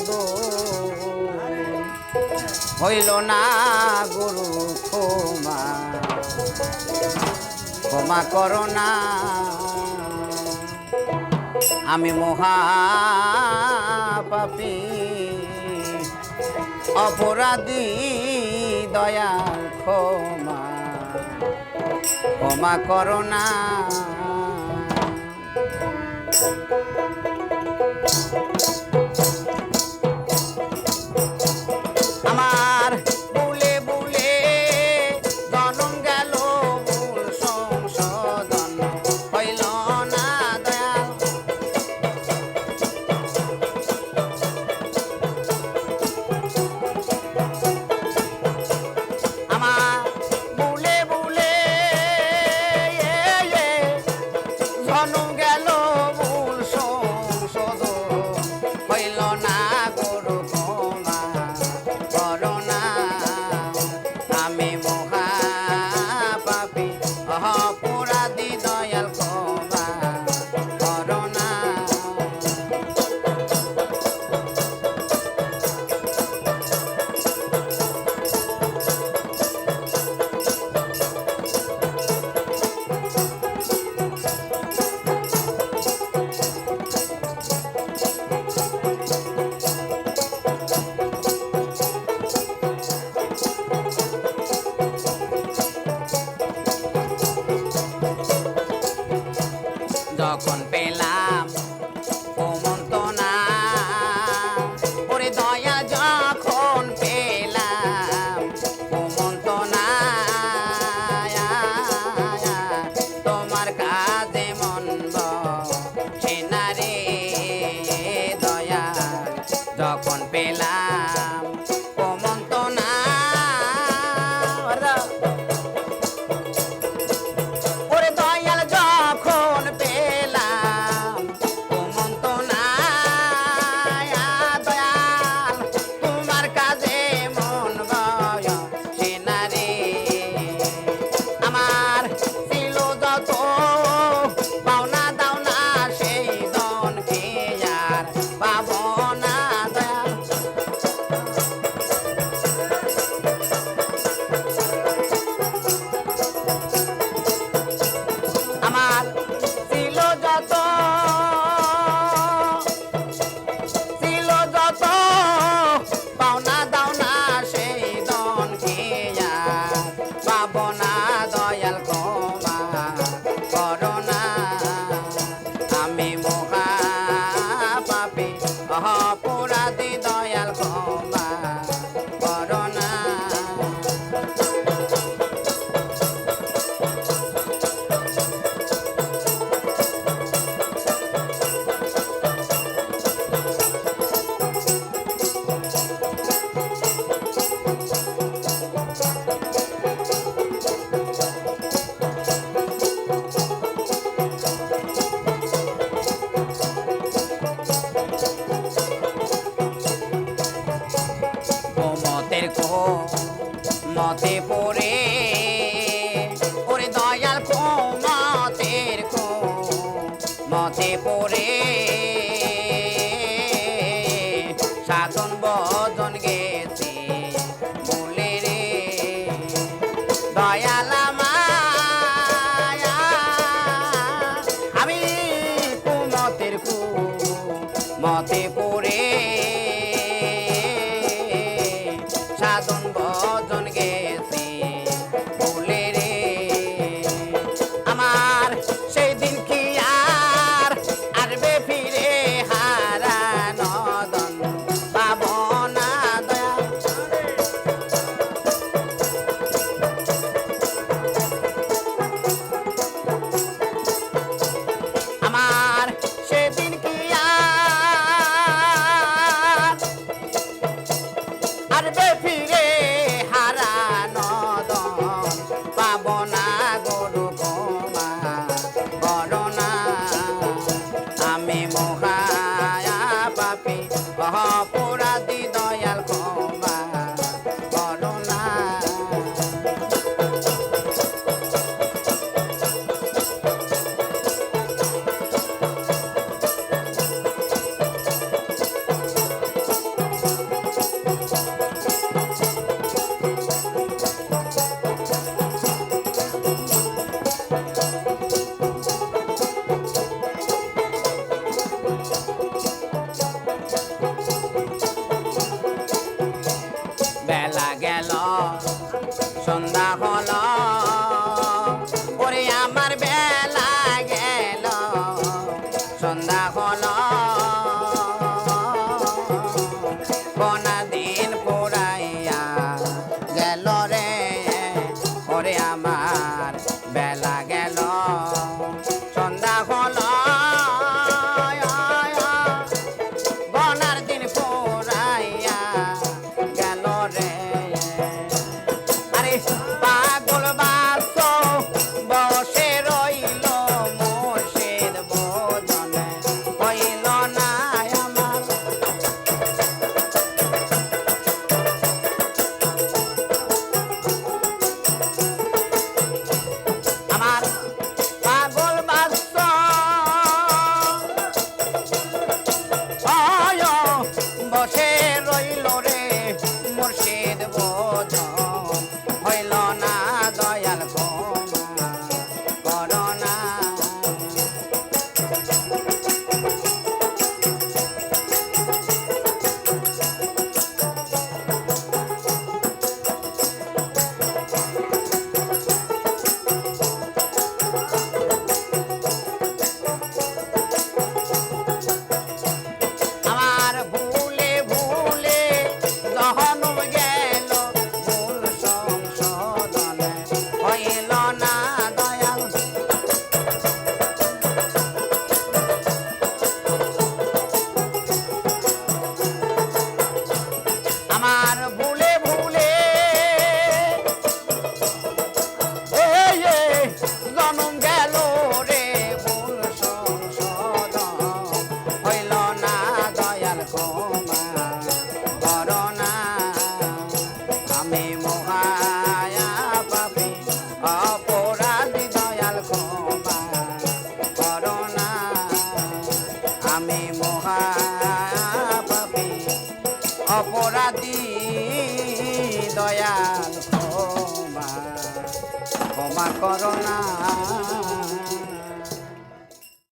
শোধ হইল না গুরু ক্ষমা ক্ষমা করো না আমি মহা পাপী অপরাধী দয়াল ক্ষমা ক্ষমা করো না আমার বুলে বুলে জনম গেল ভুল সংশোধন হইল না দয়াল আমার বুলে বুলে জনম গেল ভুল সংশোধন হইল না গুরু ক্ষমা করো না আমি মহা পাপী অপরাধী দয়াল ক্ষমা করো না যখন পেলাম কুমন্তনা ওরে দয়া যখন পেলাম কুমন্তনা তোমার কাজে মন বসে না রে দয়া যখন পেলাম কুমন্তনা ওরে দয়াল যখন পেলাম কুমন্তনা দয়াল তোমার কাজে মন বসে না রে আমার ছিল যত পাওনা দাওনা সেই ধনকে আর পাবো না দয়াল আমার ছিল যত পাওনা দাওনা সেই ধনকে আর পাবো না দয়াল ক্ষমা করো না আমি মহা পাপী অপরাধী দয়াল ক্ষমা করো না মতের মতে পড়ে ওরে দয়াল মতের মতে পড়ে সাধন ভজন গেছে বলে রে দয়াল আমি কুমতের মতে পড়ে সাধন ভজন গেছে বলে রে আমার সেই দিন কি আর আসবে ফিরে হারানো ধন পাবো না দয়াল আমার সেদিন কি আর আসবে ফিরে হারানো ধন পাবো না গুরু ক্ষমা করো না আমি মহা পাপী অপরাধী দয়াল ক্ষমা করো না সন্ধ্যা হল কোনা দিন পুরাইয়া গেল রে ওরে আমার বেলা গেল সন্ধ্যা হল বনার দিন পুরাইয়া গেল রে আরে পাগল বাস বসে রইল মুর্শিদ বোধনে হইল না আমার আমার পাগল বাস বসে রইল রে মুর্শিদ বোধন হইল না দয়াল ক্ষমা করোনা আমার ভুলে ভুলে জহনম গেল ভুল সংশোধনে হইল না দয়াল আমার ভুলে ভুলে জনম গেল রে ভুল সংশোধন হইল না দয়াল ক্ষমা করোনা আমি মহায়া পাপী অপরাধী দয়াল ক্ষমা করোনা আমি মহায়া পাপী অপরাধী দয়াল ক্ষমা করোনা